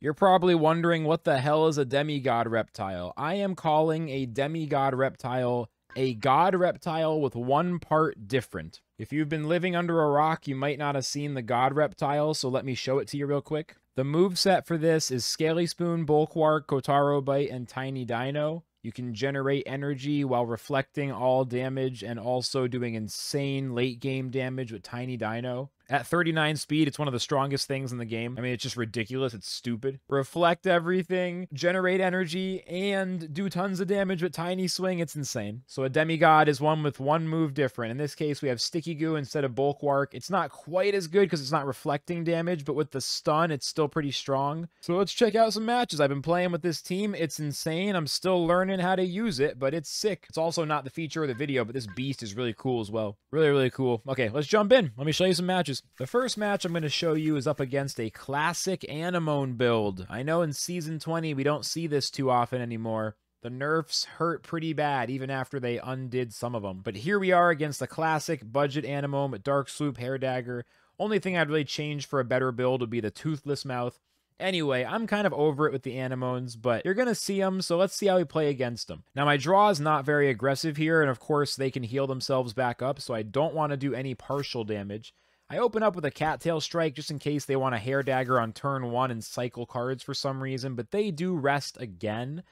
You're probably wondering what the hell is a demigod reptile. I am calling a demigod reptile a god reptile with one part different. If you've been living under a rock, you might not have seen the god reptile, so let me show it to you real quick. The moveset for this is Scaly Spoon, Bulkwark, Kotaro Bite, and Tiny Dino. You can generate energy while reflecting all damage and also doing insane late game damage with Tiny Dino. At 39 speed, it's one of the strongest things in the game. I mean, it's just ridiculous. It's stupid. Reflect everything, generate energy, and do tons of damage with Tiny Swing. It's insane. So a demigod is one with one move different. In this case, we have Sticky Goo instead of Bulkwark. It's not quite as good because it's not reflecting damage, but with the stun, it's still pretty strong. So let's check out some matches. I've been playing with this team. It's insane. I'm still learning how to use it, but it's sick. It's also not the feature of the video, but this beast is really cool as well. Really, really cool. Okay, let's jump in. Let me show you some matches. The first match I'm going to show you is up against a classic Anemone build. I know in Season 20 we don't see this too often anymore. The nerfs hurt pretty bad even after they undid some of them. But here we are against a classic budget Anemone with Dark Swoop, Hair Dagger. Only thing I'd really change for a better build would be the Toothless Mouth. Anyway, I'm kind of over it with the Anemones, but you're going to see them, so let's see how we play against them. Now, my draw is not very aggressive here, and of course, they can heal themselves back up, so I don't want to do any partial damage. I open up with a Cattail Strike just in case they want a Hair Dagger on turn 1 and cycle cards for some reason, but they do rest again.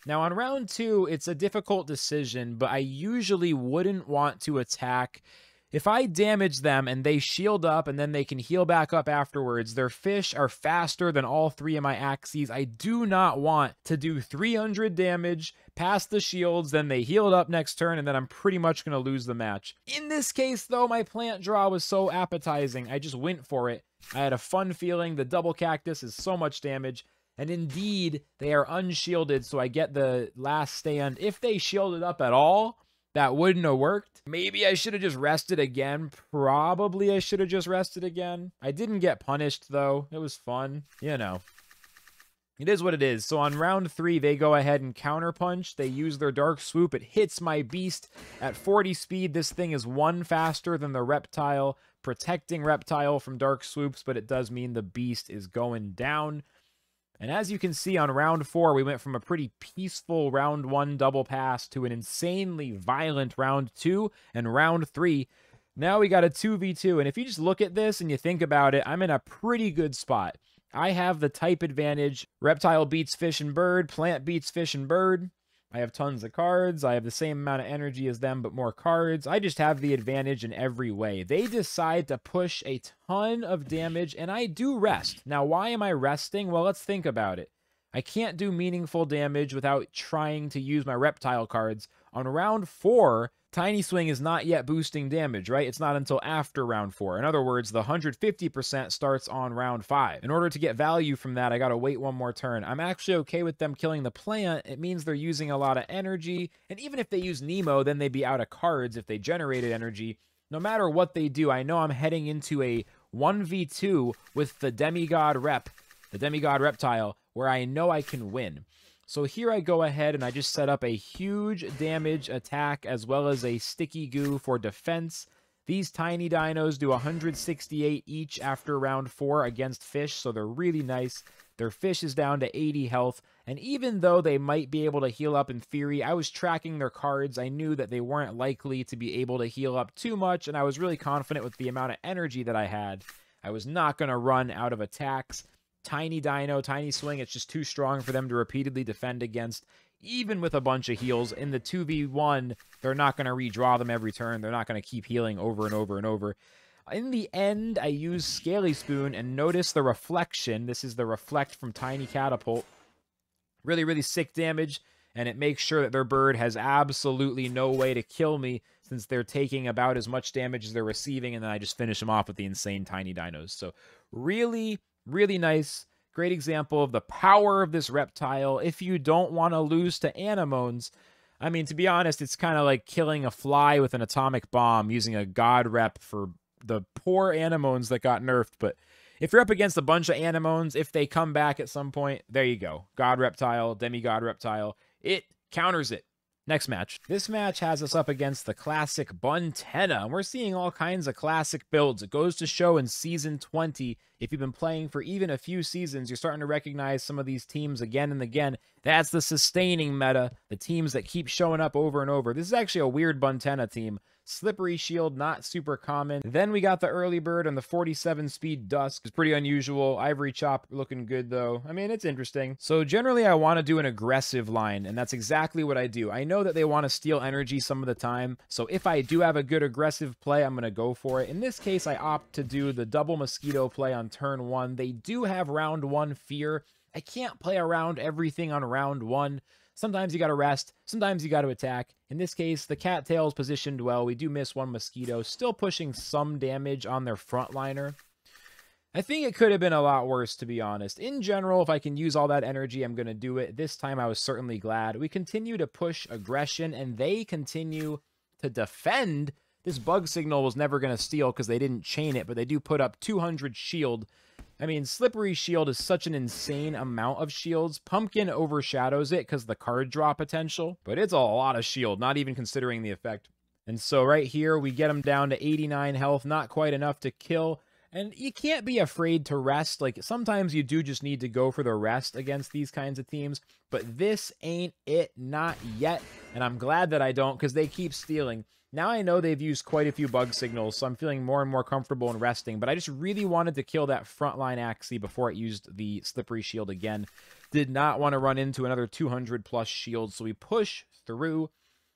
Now, on round 2, it's a difficult decision, but I usually wouldn't want to attack. If I damage them and they shield up and then they can heal back up afterwards, their fish are faster than all 3 of my Axies. I do not want to do 300 damage past the shields, then they healed up next turn, and then I'm pretty much going to lose the match. In this case, though, my plant draw was so appetizing. I just went for it. I had a fun feeling. The double cactus is so much damage. And indeed, they are unshielded, so I get the last stand. If they shielded up at all, that wouldn't have worked. Maybe I should have just rested again. Probably I should have just rested again. I didn't get punished, though. It was fun. You know. It is what it is. So on round 3, they go ahead and counterpunch. They use their Dark Swoop. It hits my beast at 40 speed. This thing is 1 faster than the Reptile, protecting Reptile from Dark Swoops, but it does mean the beast is going down. And as you can see on round 4, we went from a pretty peaceful round 1 double pass to an insanely violent round 2 and round 3. Now we got a 2v2, and if you just look at this and you think about it, I'm in a pretty good spot. I have the type advantage. Reptile beats fish and bird, plant beats fish and bird. I have tons of cards. I have the same amount of energy as them, but more cards. I just have the advantage in every way. They decide to push a ton of damage, and I do rest. Now, why am I resting? Well, let's think about it. I can't do meaningful damage without trying to use my Reptile cards. On round 4, Tiny Swing is not yet boosting damage, right? It's not until after round 4. In other words, the 150% starts on round 5. In order to get value from that, I gotta wait one more turn. I'm actually okay with them killing the plant. It means they're using a lot of energy. And even if they use Nemo, then they'd be out of cards if they generated energy. No matter what they do, I know I'm heading into a 1v2 with the Demigod Reptile, where I know I can win. So here I go ahead and I just set up a huge damage attack as well as a Sticky Goo for defense. These tiny dinos do 168 each after round 4 against fish, so they're really nice. Their fish is down to 80 health, and even though they might be able to heal up in theory, I was tracking their cards. I knew that they weren't likely to be able to heal up too much, and I was really confident with the amount of energy that I had. I was not going to run out of attacks. Tiny Dino, Tiny Swing, it's just too strong for them to repeatedly defend against. Even with a bunch of heals, in the 2v1, they're not going to redraw them every turn. They're not going to keep healing over and over and over. In the end, I use Scaly Spoon, and notice the reflection. This is the reflect from Tiny Catapult. Really, really sick damage, and it makes sure that their bird has absolutely no way to kill me since they're taking about as much damage as they're receiving, and then I just finish them off with the insane Tiny Dinos. So really, really nice. Great example of the power of this reptile. If you don't want to lose to Anemones, I mean, to be honest, it's kind of like killing a fly with an atomic bomb using a god rep for the poor Anemones that got nerfed. But if you're up against a bunch of Anemones, if they come back at some point, there you go. God Reptile, Demigod Reptile. It counters it. Next match. This match has us up against the classic Buntenna, and we're seeing all kinds of classic builds. It goes to show in Season 20, if you've been playing for even a few seasons, you're starting to recognize some of these teams again and again. That's the sustaining meta, the teams that keep showing up over and over. This is actually a weird Buntenna team. Slippery Shield, not super common. Then we got the Early Bird and the 47 speed Dusk. It's pretty unusual. Ivory Chop looking good though. I mean, it's interesting. So generally I want to do an aggressive line, and that's exactly what I do. I know that they want to steal energy some of the time, so if I do have a good aggressive play, I'm going to go for it. In this case, I opt to do the double Mosquito play on turn 1. They do have round 1 Fear. I can't play around everything on round 1. Sometimes you got to rest, sometimes you got to attack. In this case, the Cattail's positioned well. We do miss 1 Mosquito, still pushing some damage on their frontliner. I think it could have been a lot worse, to be honest. In general, if I can use all that energy, I'm going to do it. This time, I was certainly glad. We continue to push aggression, and they continue to defend. This Bug Signal was never going to steal because they didn't chain it, but they do put up 200 shield. I mean, Slippery Shield is such an insane amount of shields. Pumpkin overshadows it because the card draw potential, but it's a lot of shield, not even considering the effect. And so right here, we get them down to 89 health, not quite enough to kill. And you can't be afraid to rest. Like, sometimes you do just need to go for the rest against these kinds of teams, but this ain't it, not yet. And I'm glad that I don't, because they keep stealing. Now I know they've used quite a few bug signals, so I'm feeling more and more comfortable in resting, but I just really wanted to kill that frontline Axie before it used the Slippery Shield again. Did not want to run into another 200 plus shields, so we push through.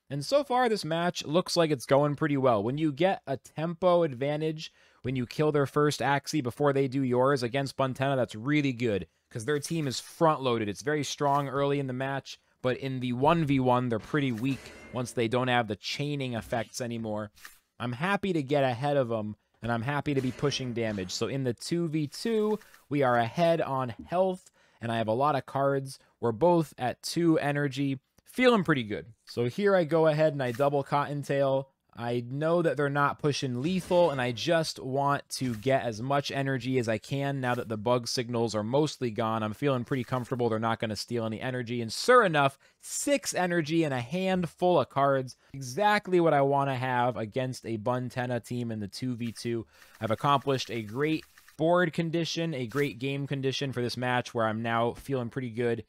And so far, this match looks like it's going pretty well. When you get a tempo advantage, when you kill their first Axie before they do yours against Buntenna, that's really good, because their team is front-loaded. It's very strong early in the match, but in the 1v1, they're pretty weak once they don't have the chaining effects anymore. I'm happy to get ahead of them, and I'm happy to be pushing damage. So in the 2v2, we are ahead on health, and I have a lot of cards. We're both at 2 energy. Feeling pretty good. So here I go ahead and I double Cottontail. I know that they're not pushing lethal, and I just want to get as much energy as I can now that the bug signals are mostly gone. I'm feeling pretty comfortable they're not going to steal any energy. And sure enough, 6 energy and a handful of cards. Exactly what I want to have against a Buntenna team in the 2v2. I've accomplished a great board condition, a great game condition for this match where I'm now feeling pretty good.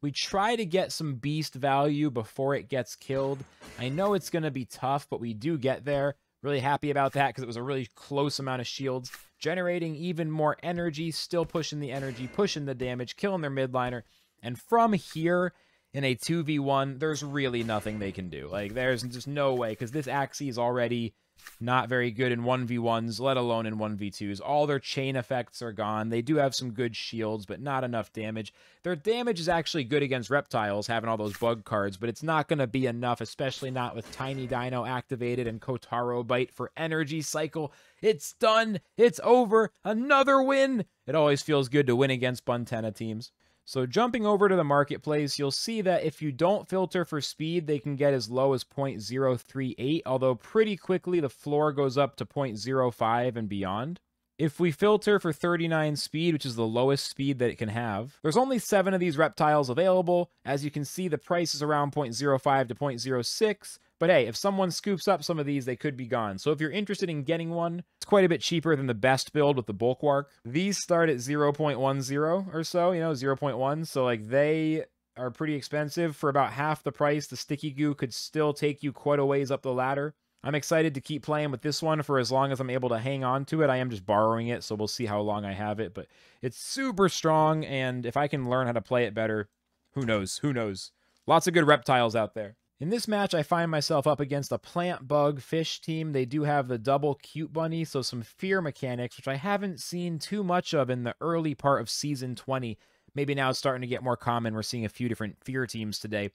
We try to get some beast value before it gets killed. I know it's going to be tough, but we do get there. Really happy about that because it was a really close amount of shields. Generating even more energy, still pushing the energy, pushing the damage, killing their midliner. And from here, in a 2v1, there's really nothing they can do. Like, there's just no way, because this Axie is already not very good in 1v1s, let alone in 1v2s. All their chain effects are gone. They do have some good shields, but not enough damage. Their damage is actually good against reptiles, having all those bug cards, but it's not going to be enough, especially not with Tiny Dino activated and Kotaro Bite for energy cycle. It's done. It's over. Another win. It always feels good to win against Buntenna teams. So jumping over to the marketplace, you'll see that if you don't filter for speed, they can get as low as 0.038, although pretty quickly the floor goes up to 0.05 and beyond. If we filter for 39 speed, which is the lowest speed that it can have, there's only 7 of these reptiles available. As you can see, the price is around 0.05 to 0.06. But hey, if someone scoops up some of these, they could be gone. So if you're interested in getting one, it's quite a bit cheaper than the best build with the Bulkwark. These start at 0.10 or so, 0.1. So like they are pretty expensive. For about half the price, the sticky goo could still take you quite a ways up the ladder. I'm excited to keep playing with this one for as long as I'm able to hang on to it. I am just borrowing it, so we'll see how long I have it. But it's super strong, and if I can learn how to play it better, who knows? Who knows? Lots of good reptiles out there. In this match, I find myself up against a plant bug fish team. They do have the double cute bunny, so some fear mechanics, which I haven't seen too much of in the early part of Season 20. Maybe now it's starting to get more common. We're seeing a few different fear teams today.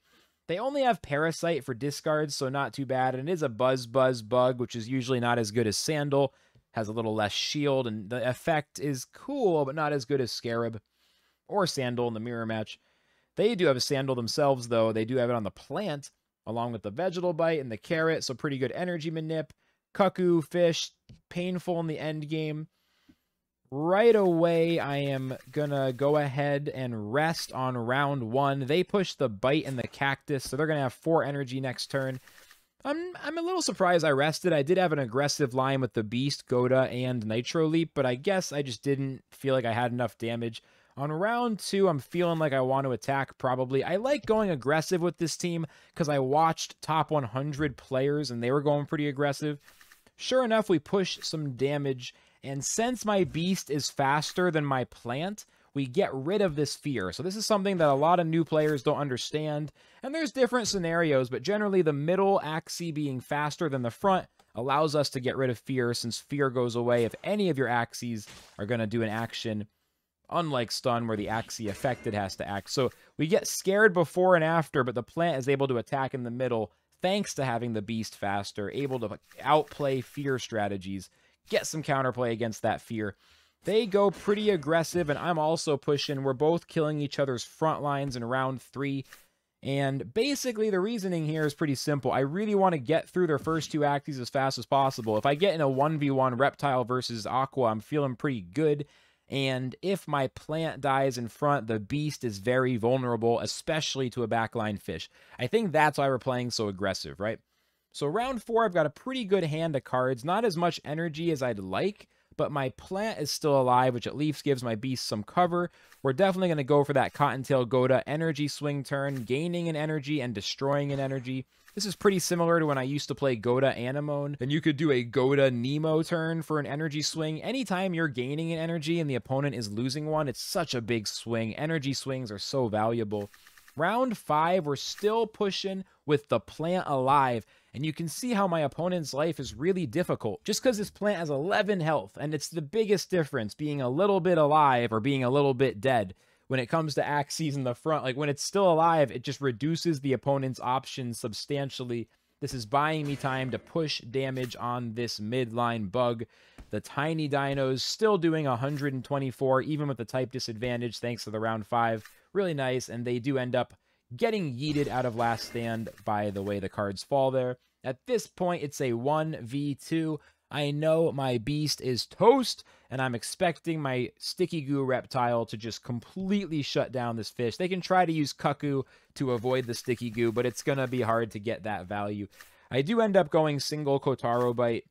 They only have Parasite for discards, so not too bad. And it is a Buzz bug, which is usually not as good as Sandal. Has a little less shield, and the effect is cool, but not as good as Scarab or Sandal in the mirror match. They do have a Sandal themselves, though. They do have it on the plant, along with the Vegetal Bite and the Carrot, so pretty good energy manip. Cuckoo, fish, painful in the end game. right away, I am gonna go ahead and rest on round 1. They push the Bite and the Cactus, so they're gonna have 4 energy next turn. I'm a little surprised I rested. I did have an aggressive line with the Beast, Goda, and Nitro Leap, but I guess I just didn't feel like I had enough damage. On round 2, I'm feeling like I want to attack probably. I like going aggressive with this team because I watched top 100 players and they were going pretty aggressive. Sure enough, we push some damage, and since my Beast is faster than my plant, we get rid of this fear. So this is something that a lot of new players don't understand, and there's different scenarios, but generally the middle Axie being faster than the front allows us to get rid of fear, since fear goes away if any of your Axies are going to do an action, unlike stun where the Axie affected has to act. So we get scared before and after, but the plant is able to attack in the middle thanks to having the Beast faster, able to outplay fear strategies, get some counterplay against that fear. They go pretty aggressive, and I'm also pushing. We're both killing each other's front lines in round 3. And basically, the reasoning here is pretty simple. I really want to get through their first 2 Axies as fast as possible. If I get in a 1v1 Reptile versus Aqua, I'm feeling pretty good. And if my plant dies in front, the Beast is very vulnerable, especially to a backline fish. I think that's why we're playing so aggressive, right? So round 4, I've got a pretty good hand of cards. Not as much energy as I'd like, but my plant is still alive, which at least gives my Beast some cover. We're definitely going to go for that Cottontail Goda energy swing turn, gaining an energy and destroying an energy. This is pretty similar to when I used to play Goda Anemone. Then you could do a Goda Nemo turn for an energy swing. Anytime you're gaining an energy and the opponent is losing one, it's such a big swing. Energy swings are so valuable. Round 5, we're still pushing with the plant alive, and you can see how my opponent's life is really difficult just because this plant has 11 health, and it's the biggest difference being a little bit alive or being a little bit dead when it comes to Axies in the front. Like when it's still alive, it just reduces the opponent's options substantially. This is buying me time to push damage on this midline bug. The tiny dinos still doing 124 even with the type disadvantage thanks to the round 5. Really nice, and they do end up getting yeeted out of last stand by the way the cards fall there. At this point, it's a 1v2. I know my Beast is toast, and I'm expecting my Sticky Goo Reptile to just completely shut down this fish. They can try to use Cuckoo to avoid the Sticky Goo, but it's going to be hard to get that value. I do end up going single Kotaro Bite.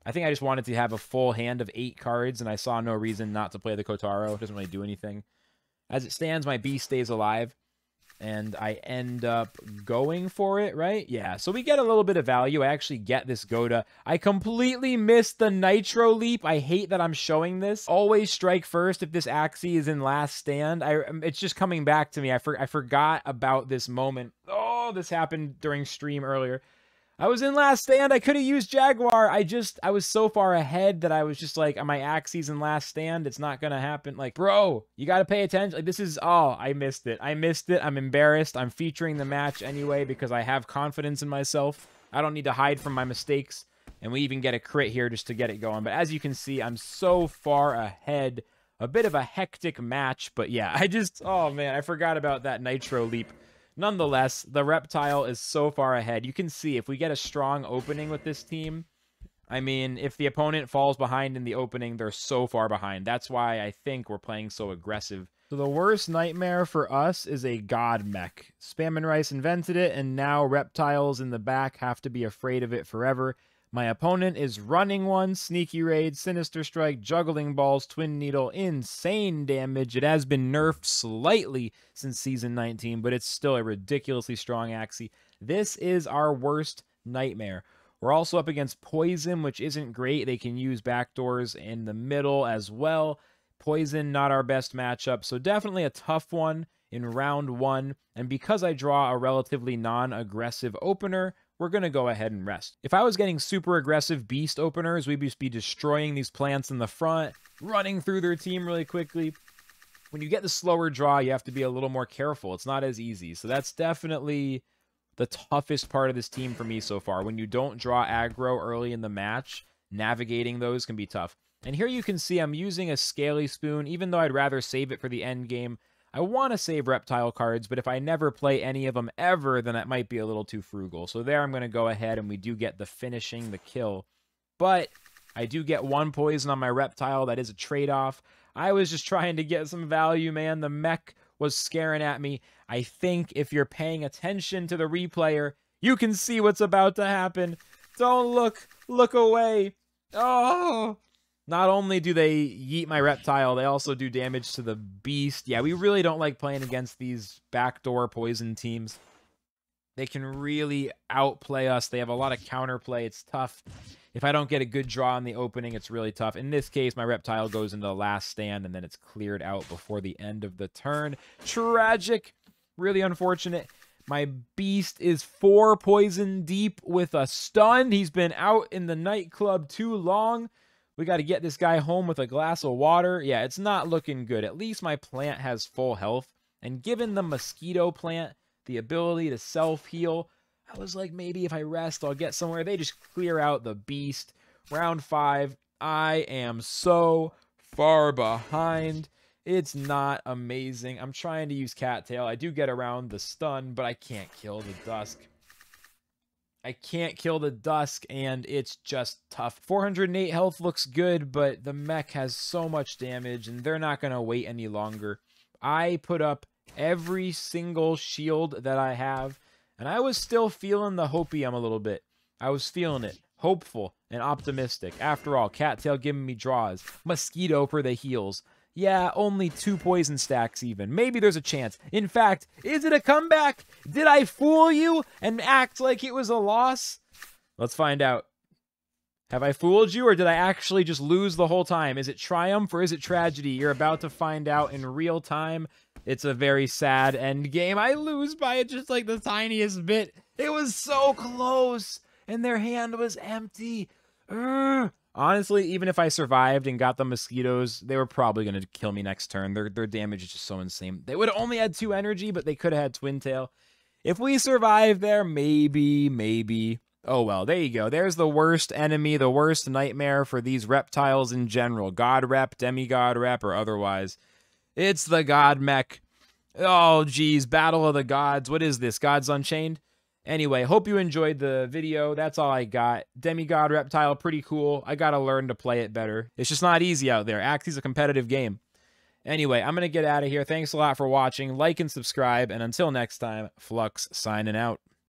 I think I just wanted to have a full hand of 8 cards, and I saw no reason not to play the Kotaro. It doesn't really do anything. As it stands, my Beast stays alive, and I end up going for it, right? Yeah, so we get a little bit of value. I actually get this Goda. I completely missed the Nitro Leap. I hate that I'm showing this. Always strike first if this Axie is in last stand. It's just coming back to me. I forgot about this moment. Oh, this happened during stream earlier. I was in last stand. I could have used Jaguar. I was so far ahead that I was just like, my Axie's in last stand. It's not going to happen. Like, bro, you got to pay attention. Like, this is, oh, I missed it. I missed it. I'm embarrassed. I'm featuring the match anyway because I have confidence in myself. I don't need to hide from my mistakes. And we even get a crit here just to get it going. But as you can see, I'm so far ahead. A bit of a hectic match. But yeah, oh man, I forgot about that Nitro Leap. Nonetheless, the Reptile is so far ahead. You can see if we get a strong opening with this team, I mean, if the opponent falls behind in the opening, they're so far behind. That's why I think we're playing so aggressive. So the worst nightmare for us is a God Mech. Spam and Rice invented it, and now reptiles in the back have to be afraid of it forever. My opponent is running one, Sneaky Raid, Sinister Strike, Juggling Balls, Twin Needle, insane damage. It has been nerfed slightly since Season 19, but it's still a ridiculously strong Axie. This is our worst nightmare. We're also up against Poison, which isn't great. They can use backdoors in the middle as well. Poison, not our best matchup, so definitely a tough one in round 1. And because I draw a relatively non-aggressive opener, we're going to go ahead and rest. If I was getting super aggressive Beast openers, we'd just be destroying these plants in the front, running through their team really quickly. When you get the slower draw, you have to be a little more careful. It's not as easy. So that's definitely the toughest part of this team for me so far. When you don't draw aggro early in the match, navigating those can be tough. And here you can see I'm using a Scaly Spoon, even though I'd rather save it for the end game. I want to save Reptile cards, but if I never play any of them ever, then that might be a little too frugal. So there I'm going to go ahead, and we do get the finishing, the kill. But I do get 1 poison on my reptile. That is a trade-off. I was just trying to get some value, man. The mech was scaring at me. I think if you're paying attention to the replayer, you can see what's about to happen. Don't look. Look away. Oh! Not only do they yeet my reptile, they also do damage to the beast. Yeah, we really don't like playing against these backdoor poison teams. They can really outplay us. They have a lot of counterplay. It's tough. If I don't get a good draw in the opening, it's really tough. In this case, my reptile goes into the last stand, and then it's cleared out before the end of the turn. Tragic. Really unfortunate. My beast is 4 poison deep with a stun. He's been out in the nightclub too long. We got to get this guy home with a glass of water. Yeah, it's not looking good. At least my plant has full health. And given the mosquito plant the ability to self-heal, I was like, maybe if I rest, I'll get somewhere. They just clear out the beast. Round 5, I am so far behind. It's not amazing. I'm trying to use Cattail. I do get around the stun, but I can't kill the Dusk. I can't kill the Dusk, and it's just tough. 408 health looks good, but the mech has so much damage, and they're not going to wait any longer. I put up every single shield that I have, and I was still feeling the hopium a little bit. I was feeling it. Hopeful and optimistic. After all, Cattail giving me draws. Mosquito for the heals. Yeah, only 2 poison stacks even. Maybe there's a chance. In fact, is it a comeback? Did I fool you and act like it was a loss? Let's find out. Have I fooled you, or did I actually just lose the whole time? Is it triumph or is it tragedy? You're about to find out in real time. It's a very sad end game. I lose by just like the tiniest bit. It was so close, and their hand was empty. Honestly, even if I survived and got the mosquitoes, they were probably going to kill me next turn. Their damage is just so insane. They would have only had 2 energy, but they could have had Twin Tail. If we survive there, maybe. Oh, well, there you go. There's the worst enemy, the worst nightmare for these reptiles in general. God Rep, Demigod Rep, or otherwise. It's the God Mech. Oh, geez. Battle of the Gods. What is this? Gods Unchained? Anyway, hope you enjoyed the video. That's all I got. Demigod Reptile, pretty cool. I gotta learn to play it better. It's just not easy out there. Axie's a competitive game. Anyway, I'm gonna get out of here. Thanks a lot for watching. Like and subscribe, and until next time, Flux signing out.